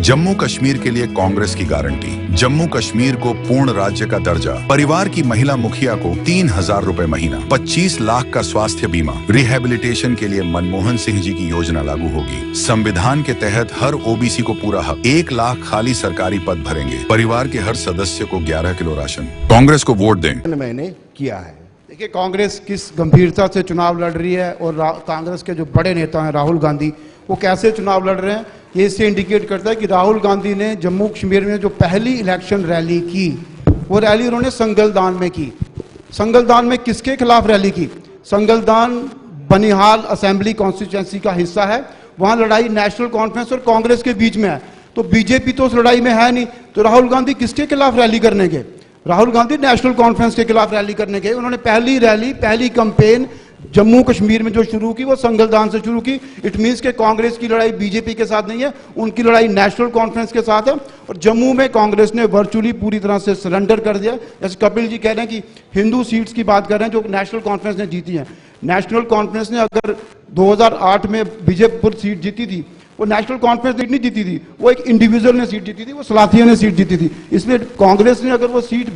जम्मू कश्मीर के लिए कांग्रेस की गारंटी, जम्मू कश्मीर को पूर्ण राज्य का दर्जा, परिवार की महिला मुखिया को 3,000 रुपए महीना, 25 लाख का स्वास्थ्य बीमा, रिहेबिलिटेशन के लिए मनमोहन सिंह जी की योजना लागू होगी। संविधान के तहत हर ओबीसी को पूरा हक, 1 लाख खाली सरकारी पद भरेंगे, परिवार के हर सदस्य को 11 किलो राशन। कांग्रेस को वोट दें। मैंने किया है। देखिए, कांग्रेस किस गंभीरता से चुनाव लड़ रही है और कांग्रेस के जो बड़े नेता हैं राहुल गांधी, वो कैसे चुनाव लड़ रहे हैं, ये इससे इंडिकेट करता है कि राहुल गांधी ने जम्मू कश्मीर में जो पहली इलेक्शन रैली की, वो रैली उन्होंने संगलदान में की। संगलदान में किसके खिलाफ रैली की? संगलदान बनिहाल असेंबली कॉन्स्टिट्यूंसी का हिस्सा है, वहां लड़ाई नेशनल कॉन्फ्रेंस और कांग्रेस के बीच में है, तो बीजेपी तो उस लड़ाई में है नहीं, तो राहुल गांधी किसके खिलाफ रैली करने गए? राहुल गांधी नेशनल कॉन्फ्रेंस के खिलाफ रैली करने गए। उन्होंने पहली रैली, पहली कैंपेन जम्मू कश्मीर में जो शुरू की, वो संगलदान से शुरू की। इट मींस के कांग्रेस की लड़ाई बीजेपी के साथ नहीं है, उनकी लड़ाई नेशनल कॉन्फ्रेंस के साथ है। और जम्मू में कांग्रेस ने वर्चुअली पूरी तरह से सरेंडर कर दिया। जैसे कपिल जी कह रहे हैं कि हिंदू सीट्स की बात कर रहे हैं जो नेशनल कॉन्फ्रेंस ने जीती है। नेशनल कॉन्फ्रेंस ने अगर 2008 में विजयपुर सीट जीती थी, वो नेशनल कॉन्फ्रेंस ने नहीं जीती थी, वो एक इंडिविजुअल ने सीट जीती थी, वो सलाथिया ने सीट जीती थी। इसलिए कांग्रेस ने अगर वो सीट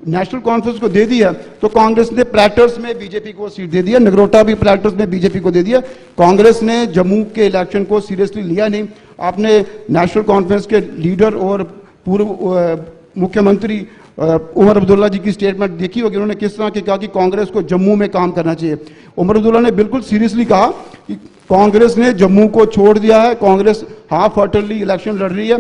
नेशनल कॉन्फ्रेंस को दे दी है, तो कांग्रेस ने प्लेटर्स में बीजेपी को सीट दे दिया, नगरोटा भी प्लेटर्स में बीजेपी को दे दिया। कांग्रेस ने जम्मू के इलेक्शन को सीरियसली लिया नहीं। आपने नेशनल कॉन्फ्रेंस के लीडर और पूर्व मुख्यमंत्री उमर अब्दुल्ला जी की स्टेटमेंट देखी होगी, उन्होंने किस तरह की कहा कि कांग्रेस को जम्मू में काम करना चाहिए। उमर अब्दुल्ला ने बिल्कुल सीरियसली कहा कि कांग्रेस ने जम्मू को छोड़ दिया है, कांग्रेस हाफ हार्टेडली इलेक्शन लड़ रही है,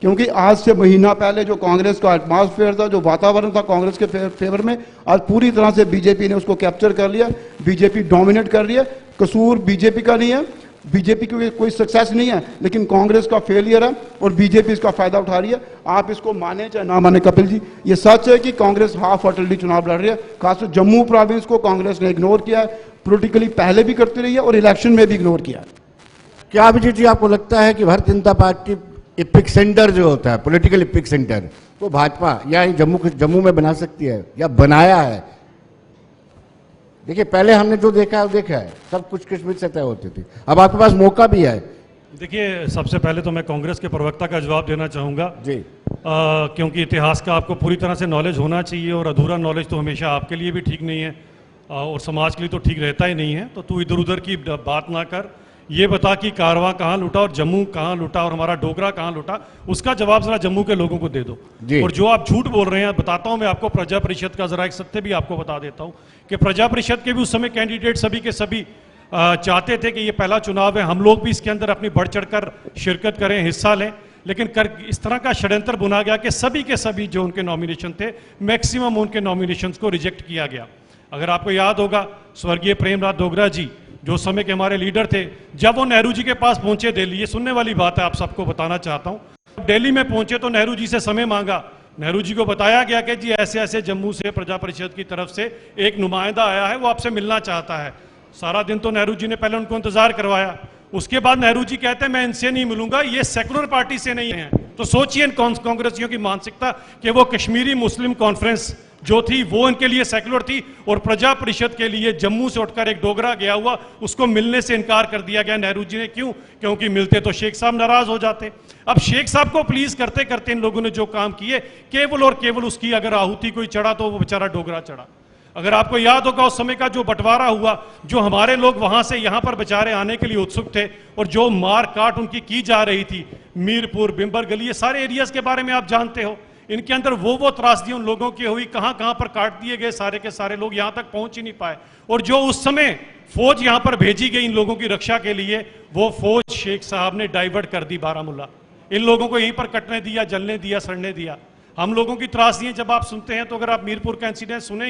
क्योंकि आज से महीना पहले जो कांग्रेस का एटमॉस्फेयर था, जो वातावरण था कांग्रेस के फेवर में, आज पूरी तरह से बीजेपी ने उसको कैप्चर कर लिया। बीजेपी डोमिनेट कर रही है। कसूर बीजेपी का नहीं है, बीजेपी की कोई सक्सेस नहीं है, लेकिन कांग्रेस का फेलियर है और बीजेपी इसका फायदा उठा रही है। आप इसको माने चाहे ना माने कपिल जी, ये सच है कि कांग्रेस हाफ हार्टेडली चुनाव लड़ रही है। खासकर जम्मू प्रोविंस को कांग्रेस ने इग्नोर किया है, पोलिटिकली पहले भी करती रही है और इलेक्शन में भी इग्नोर किया है। क्या अभिजीत जी आपको लगता है कि Bharatiya Janata party EPIC centre जो होता है, पॉलिटिकल इपिक सेंटर, वो भाजपा या जम्मू में बना सकती है या बनाया है? देखिए, पहले हमने जो देखा है वो देखा है, सब कुछ किस्मत से तय होती थी, अब आपके पास मौका भी है। देखिए, सबसे पहले तो मैं कांग्रेस के प्रवक्ता का जवाब देना चाहूँगा जी, क्योंकि इतिहास का आपको पूरी तरह से नॉलेज होना चाहिए और अधूरा नॉलेज तो हमेशा आपके लिए भी ठीक नहीं है और समाज के लिए तो ठीक रहता ही नहीं है। तो तू इधर उधर की बात ना कर, ये बता कि कारवां कहाँ लूटा और जम्मू कहाँ लूटा और हमारा डोगरा कहाँ लूटा, उसका जवाब जरा जम्मू के लोगों को दे दो। और जो आप झूठ बोल रहे हैं, बताता हूं मैं आपको प्रजा परिषद का जरा एक सत्य भी आपको बता देता हूं कि प्रजा परिषद के भी उस समय कैंडिडेट सभी के सभी चाहते थे कि ये पहला चुनाव है, हम लोग भी इसके अंदर अपनी बढ़ चढ़कर शिरकत करें, हिस्सा लें, लेकिन इस तरह का षड्यंत्र बुना गया कि सभी के सभी जो उनके नॉमिनेशन थे, मैक्सिमम उनके नॉमिनेशन को रिजेक्ट किया गया। अगर आपको याद होगा, स्वर्गीय प्रेमनाथ डोगरा जी जो समय के हमारे लीडर थे, जब वो नेहरू जी के पास पहुंचे दिल्ली, ये सुनने वाली बात है, आप सबको बताना चाहता हूं, दिल्ली में पहुंचे तो नेहरू जी से समय मांगा। नेहरू जी को बताया गया कि जी ऐसे ऐसे जम्मू से प्रजा परिषद की तरफ से एक नुमाइंदा आया है, वो आपसे मिलना चाहता है। सारा दिन तो नेहरू जी ने पहले उनको इंतजार करवाया, उसके बाद नेहरू जी कहते हैं मैं इनसे नहीं मिलूंगा, ये सेकुलर पार्टी से नहीं है। तो सोचिए कांग्रेसियों की मानसिकता कि वो कश्मीरी मुस्लिम कॉन्फ्रेंस जो थी वो इनके लिए सेकुलर थी और प्रजा परिषद के लिए जम्मू से उठकर एक डोगरा गया हुआ, उसको मिलने से इनकार कर दिया गया नेहरू जी ने। क्यों? क्योंकि मिलते तो शेख साहब नाराज हो जाते। अब शेख साहब को प्लीज करते करते इन लोगों ने जो काम किए, केवल और केवल उसकी अगर आहुति कोई चढ़ा तो वो बेचारा डोगरा चढ़ा। अगर आपको याद होगा उस समय का जो बंटवारा हुआ, जो हमारे लोग वहां से यहां पर बेचारे आने के लिए उत्सुक थे और जो मार काट उनकी की जा रही थी, मीरपुर, बिंबर गली, ये सारे एरियाज के बारे में आप जानते हो। इनके अंदर वो त्रासदी उन लोगों की हुई, कहां कहां पर काट दिए गए, सारे के सारे लोग यहां तक पहुंच ही नहीं पाए। और जो उस समय फौज यहां पर भेजी गई इन लोगों की रक्षा के लिए, वो फौज शेख साहब ने डाइवर्ट कर दी बारामूला। इन लोगों को यहीं पर कटने दिया, जलने दिया, सड़ने दिया। हम लोगों की त्रासदियां जब आप सुनते हैं, तो अगर आप मीरपुर का इंसिडेंट सुनेंगे